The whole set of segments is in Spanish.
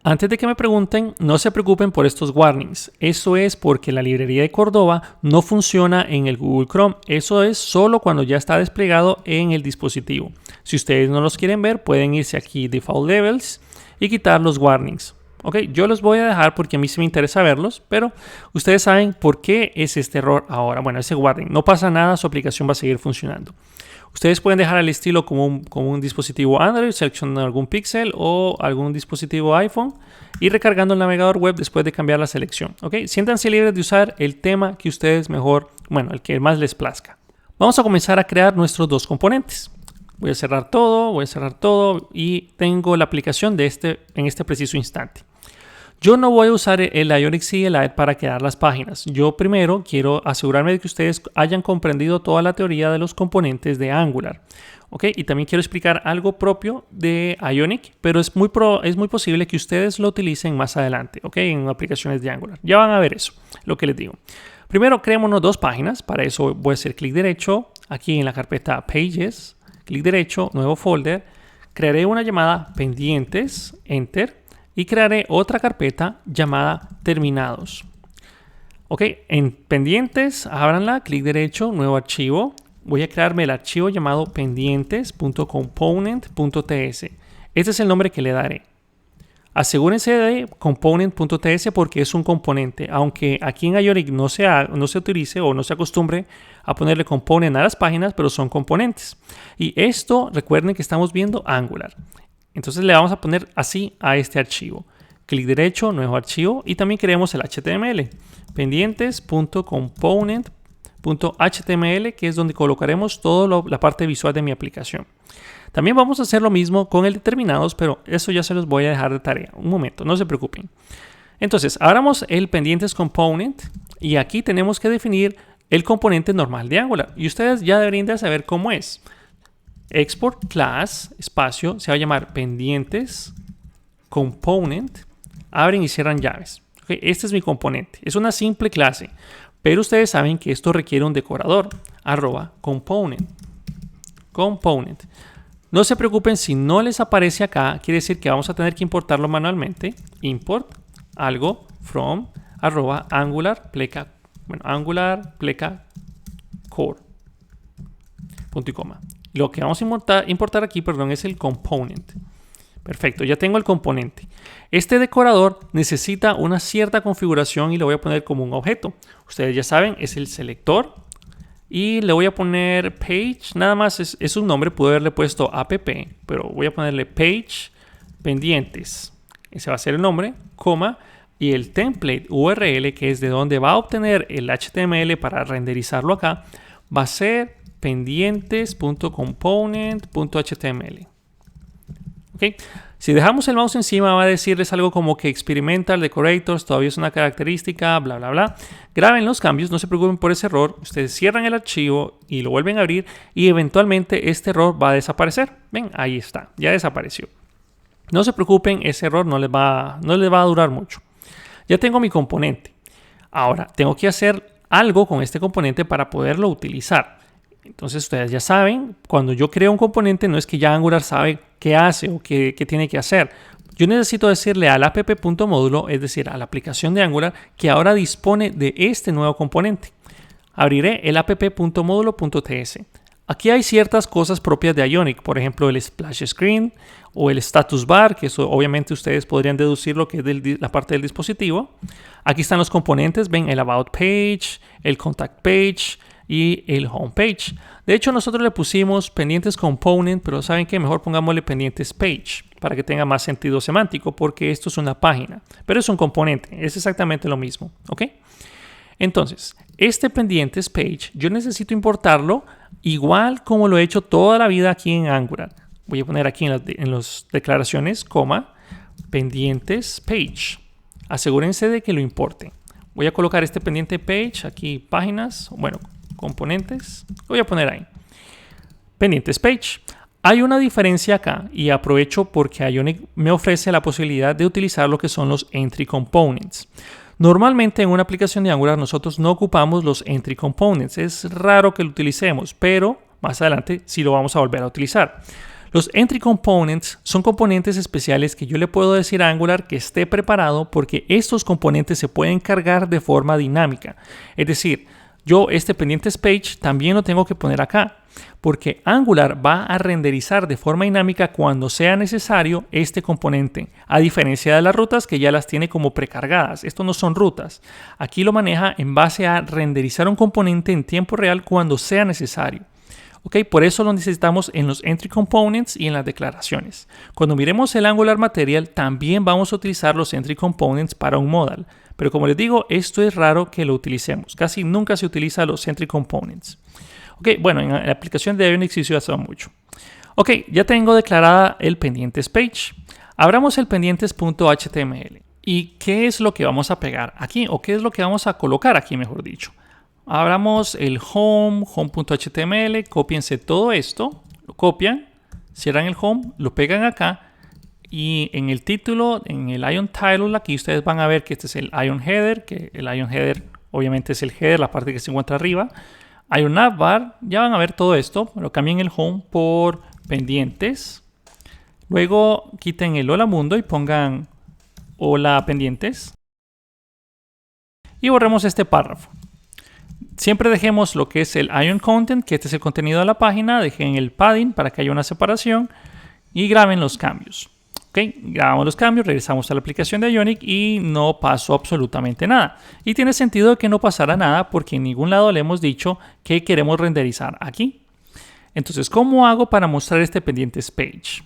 Antes de que me pregunten, no se preocupen por estos warnings. Eso es porque la librería de Cordova no funciona en el Google Chrome. Eso es solo cuando ya está desplegado en el dispositivo. Si ustedes no los quieren ver, pueden irse aquí Default Levels y quitar los warnings. Ok, yo los voy a dejar porque a mí sí me interesa verlos, pero ustedes saben por qué es este error ahora. Bueno, ese warning, no pasa nada, su aplicación va a seguir funcionando. Ustedes pueden dejar el estilo como un dispositivo Android, seleccionando algún Pixel o algún dispositivo iPhone y recargando el navegador web después de cambiar la selección. ¿Ok? Siéntanse libres de usar el tema que ustedes mejor, bueno, el que más les plazca. Vamos a comenzar a crear nuestros dos componentes. Voy a cerrar todo y tengo la aplicación en este preciso instante. Yo no voy a usar el Ionic CLI para crear las páginas. Yo primero quiero asegurarme de que ustedes hayan comprendido toda la teoría de los componentes de Angular. ¿Ok? Y también quiero explicar algo propio de Ionic, pero es muy posible que ustedes lo utilicen más adelante, ¿ok? En aplicaciones de Angular. Ya van a ver eso, lo que les digo. Primero, creémonos dos páginas. Para eso voy a hacer clic derecho aquí en la carpeta Pages, clic derecho, nuevo folder. Crearé una llamada pendientes, Enter. Y crearé otra carpeta llamada terminados. Ok, en pendientes, ábranla, clic derecho, nuevo archivo. Voy a crearme el archivo llamado pendientes.component.ts. Este es el nombre que le daré. Asegúrense de component.ts porque es un componente. Aunque aquí en Ionic no se utilice o no se acostumbre a ponerle component a las páginas, pero son componentes. Y esto, recuerden que estamos viendo Angular. Entonces le vamos a poner así a este archivo. Clic derecho, nuevo archivo. Y también queremos el HTML. Pendientes.component.html, que es donde colocaremos toda la parte visual de mi aplicación. También vamos a hacer lo mismo con el determinados, pero eso ya se los voy a dejar de tarea. Un momento, no se preocupen. Entonces, abramos el pendientes component y aquí tenemos que definir el componente normal de Angular. Y ustedes ya deberían de saber cómo es. Export class, espacio, se va a llamar pendientes component, abren y cierran llaves. Okay, este es mi componente, es una simple clase, pero ustedes saben que esto requiere un decorador, @component. No se preocupen si no les aparece acá, quiere decir que vamos a tener que importarlo manualmente. Import algo from @angular pleca, angular pleca core. Punto y coma. Lo que vamos a importar aquí, es el component. Perfecto, ya tengo el componente. Este decorador necesita una cierta configuración y lo voy a poner como un objeto. Ustedes ya saben, es el selector. Y le voy a poner page, nada más es un nombre, pude haberle puesto app, pero voy a ponerle page pendientes. Ese va a ser el nombre, coma, y el template URL, que es de donde va a obtener el HTML para renderizarlo acá, va a ser pendientes.component.html. ¿Okay? Si dejamos el mouse encima va a decirles algo como que experimental decorators todavía es una característica, bla bla bla. Graben los cambios, no se preocupen por ese error. Ustedes cierran el archivo y lo vuelven a abrir y eventualmente este error va a desaparecer. Ven, ahí está, ya desapareció. No se preocupen, ese error no les va a durar mucho. Ya tengo mi componente. Ahora tengo que hacer algo con este componente para poderlo utilizar. Entonces ustedes ya saben, cuando yo creo un componente no es que ya Angular sabe qué hace o qué tiene que hacer. Yo necesito decirle al app.módulo, es decir, a la aplicación de Angular, que ahora dispone de este nuevo componente. Abriré el app.módulo.ts. Aquí hay ciertas cosas propias de Ionic, por ejemplo el splash screen o el status bar, que eso obviamente ustedes podrían deducir lo que es la parte del dispositivo. Aquí están los componentes, ven el about page, el contact page y el home page. De hecho, nosotros le pusimos pendientes component, pero ¿saben qué? Mejor pongámosle pendientes page para que tenga más sentido semántico, porque esto es una página, pero es un componente, es exactamente lo mismo, ¿ok? Entonces, este pendientes page, yo necesito importarlo igual como lo he hecho toda la vida aquí en Angular. Voy a poner aquí en las declaraciones, coma, pendientes page. Asegúrense de que lo importen. Voy a colocar este pendiente page, aquí páginas, bueno, componentes, lo voy a poner ahí. Pendientes page. Hay una diferencia acá y aprovecho porque Ionic me ofrece la posibilidad de utilizar lo que son los entry components. Normalmente en una aplicación de Angular nosotros no ocupamos los entry components. Es raro que lo utilicemos, pero más adelante sí lo vamos a volver a utilizar. Los entry components son componentes especiales que yo le puedo decir a Angular que esté preparado porque estos componentes se pueden cargar de forma dinámica. Es decir, yo este pendientes page también lo tengo que poner acá porque Angular va a renderizar de forma dinámica cuando sea necesario este componente, a diferencia de las rutas que ya las tiene como precargadas. Esto no son rutas. Aquí lo maneja en base a renderizar un componente en tiempo real cuando sea necesario. Por eso lo necesitamos en los entry components y en las declaraciones. Cuando miremos el Angular Material, también vamos a utilizar los entry components para un modal. Pero como les digo, esto es raro que lo utilicemos. Casi nunca se utiliza los entry components. Bueno, en la aplicación de Ionic sí se usa mucho. Ya tengo declarada el pendientes page. Abramos el pendientes.html. ¿Y qué es lo que vamos a pegar aquí? ¿O qué es lo que vamos a colocar aquí, mejor dicho? Abramos el home.html, cópiense todo esto, lo copian, cierran el home, lo pegan acá y en el título, en el Ion Title, aquí ustedes van a ver que este es el Ion Header, que el Ion Header obviamente es el header, la parte que se encuentra arriba. Ion Navbar, ya van a ver todo esto, lo cambien el home por pendientes. Luego quiten el hola mundo y pongan hola pendientes. Y borremos este párrafo. Siempre dejemos lo que es el Ion Content, que este es el contenido de la página. Dejen el padding para que haya una separación y graben los cambios. Grabamos los cambios, regresamos a la aplicación de Ionic y no pasó absolutamente nada. Y tiene sentido que no pasara nada porque en ningún lado le hemos dicho que queremos renderizar aquí. Entonces, ¿cómo hago para mostrar este pendientes page?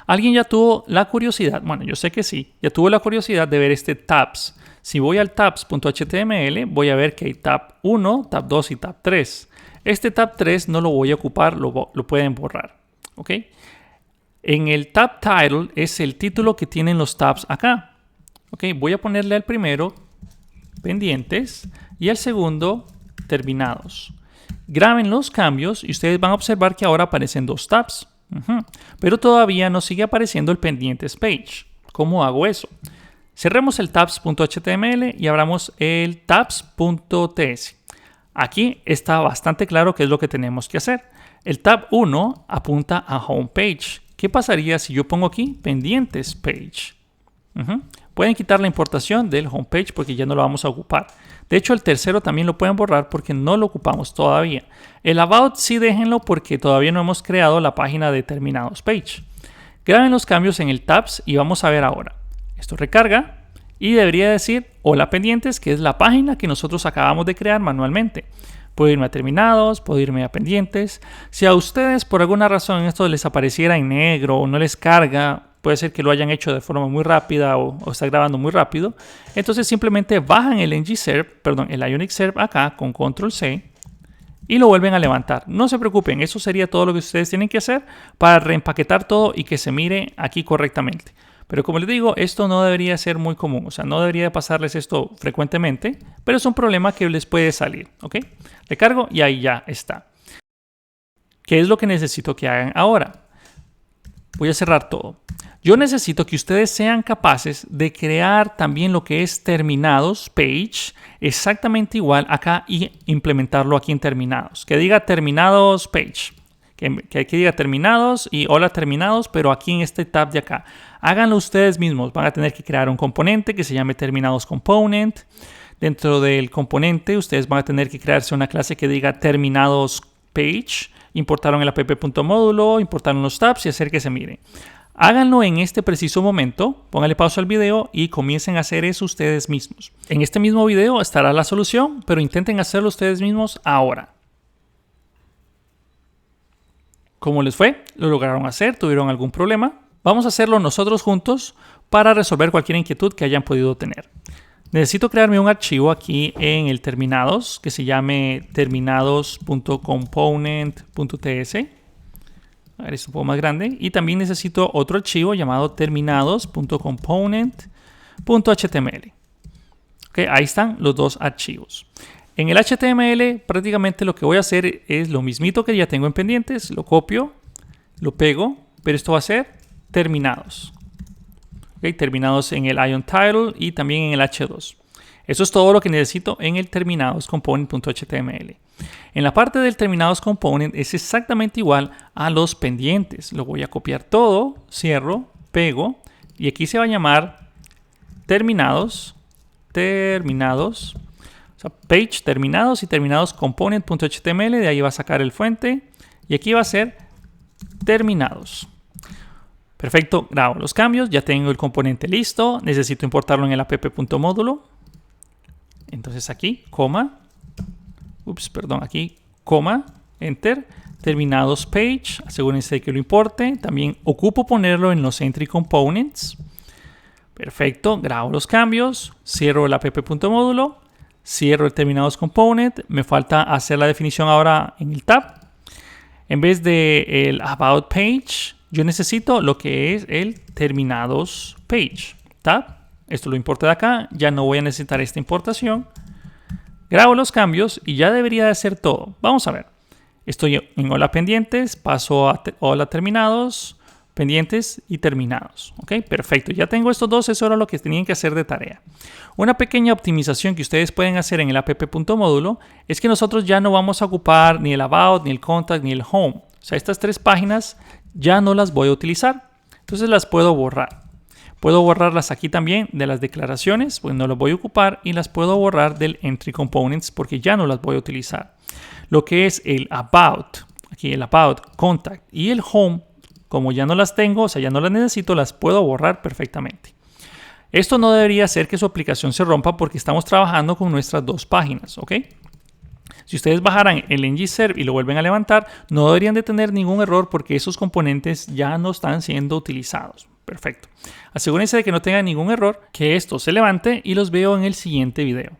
¿Alguien ya tuvo la curiosidad? Bueno, yo sé que sí. Ya tuvo la curiosidad de ver este tabs. Si voy al tabs.html, voy a ver que hay tab 1, tab 2 y tab 3. Este tab 3 no lo voy a ocupar, lo pueden borrar. En el tab title es el título que tienen los tabs acá. Voy a ponerle al primero pendientes y al segundo terminados. Graben los cambios y ustedes van a observar que ahora aparecen dos tabs. Pero todavía no sigue apareciendo el pendientes page. ¿Cómo hago eso? Cerremos el tabs.html y abramos el tabs.ts. Aquí está bastante claro qué es lo que tenemos que hacer. El tab 1 apunta a homepage. ¿Qué pasaría si yo pongo aquí pendientes page? Pueden quitar la importación del homepage porque ya no lo vamos a ocupar. De hecho, el tercero también lo pueden borrar porque no lo ocupamos todavía. El about sí déjenlo porque todavía no hemos creado la página de terminados page. Graben los cambios en el tabs y vamos a ver ahora. Esto recarga y debería decir hola pendientes, que es la página que nosotros acabamos de crear manualmente. Puedo irme a terminados, puedo irme a pendientes. Si a ustedes por alguna razón esto les apareciera en negro o no les carga, puede ser que lo hayan hecho de forma muy rápida o está grabando muy rápido. Entonces simplemente bajan el el Ionic Serve acá con Control C y lo vuelven a levantar. No se preocupen, eso sería todo lo que ustedes tienen que hacer para reempaquetar todo y que se mire aquí correctamente. Pero como les digo, esto no debería ser muy común, o sea, no debería pasarles esto frecuentemente, pero es un problema que les puede salir, Recargo y ahí ya está. ¿Qué es lo que necesito que hagan ahora? Voy a cerrar todo. Yo necesito que ustedes sean capaces de crear también lo que es terminados page, exactamente igual acá y implementarlo aquí en terminados. Que diga terminados page. Que aquí diga terminados y hola terminados, pero aquí en este tab de acá. Háganlo ustedes mismos. Van a tener que crear un componente que se llame terminados component. Dentro del componente ustedes van a tener que crearse una clase que diga terminados page. Importaron el app.módulo, importaron los tabs y hacer que se mire. Háganlo en este preciso momento, pónganle pausa al video y comiencen a hacer eso ustedes mismos. En este mismo video estará la solución, pero intenten hacerlo ustedes mismos ahora. ¿Cómo les fue? ¿Lo lograron hacer? ¿Tuvieron algún problema? Vamos a hacerlo nosotros juntos para resolver cualquier inquietud que hayan podido tener. Necesito crearme un archivo aquí en el terminados que se llame terminados.component.ts. A ver, es un poco más grande. Y también necesito otro archivo llamado terminados.component.html. Ahí están los dos archivos. En el HTML prácticamente lo que voy a hacer es lo mismito que ya tengo en pendientes. Lo copio, lo pego, pero esto va a ser terminados. Terminados en el Ion Title y también en el H2. Eso es todo lo que necesito en el terminados component.html. En la parte del terminados component es exactamente igual a los pendientes. Lo voy a copiar todo, cierro, pego y aquí se va a llamar terminados, o sea, page terminados y terminados component.html, de ahí va a sacar el fuente y aquí va a ser terminados. Perfecto, grabo los cambios, ya tengo el componente listo, necesito importarlo en el app.módulo. Entonces aquí, coma, aquí, coma, enter, terminados page, asegúrense de que lo importe. También ocupo ponerlo en los entry components. Perfecto, grabo los cambios, cierro el app.módulo, cierro el terminados component, me falta hacer la definición ahora en el tab. En vez de el about page, yo necesito lo que es el terminados page, tab. Esto lo importo de acá, ya no voy a necesitar esta importación. Grabo los cambios y ya debería de ser todo. Vamos a ver. Estoy en hola pendientes, paso a hola terminados, pendientes y terminados. ¿Ok? Perfecto. Ya tengo estos dos, eso era lo que tenían que hacer de tarea. Una pequeña optimización que ustedes pueden hacer en el app.módulo es que nosotros ya no vamos a ocupar ni el about, ni el contact, ni el home. O sea, estas tres páginas ya no las voy a utilizar. Entonces las puedo borrar. Puedo borrarlas aquí también de las declaraciones, pues no las voy a ocupar, y las puedo borrar del entry components porque ya no las voy a utilizar. Lo que es el about, aquí el about, contact y el home, como ya no las tengo, o sea, ya no las necesito, las puedo borrar perfectamente. Esto no debería hacer que su aplicación se rompa porque estamos trabajando con nuestras dos páginas, ¿ok? Si ustedes bajaran el ng-serve y lo vuelven a levantar, no deberían de tener ningún error porque esos componentes ya no están siendo utilizados. Perfecto. Asegúrense de que no tengan ningún error, que esto se levante y los veo en el siguiente video.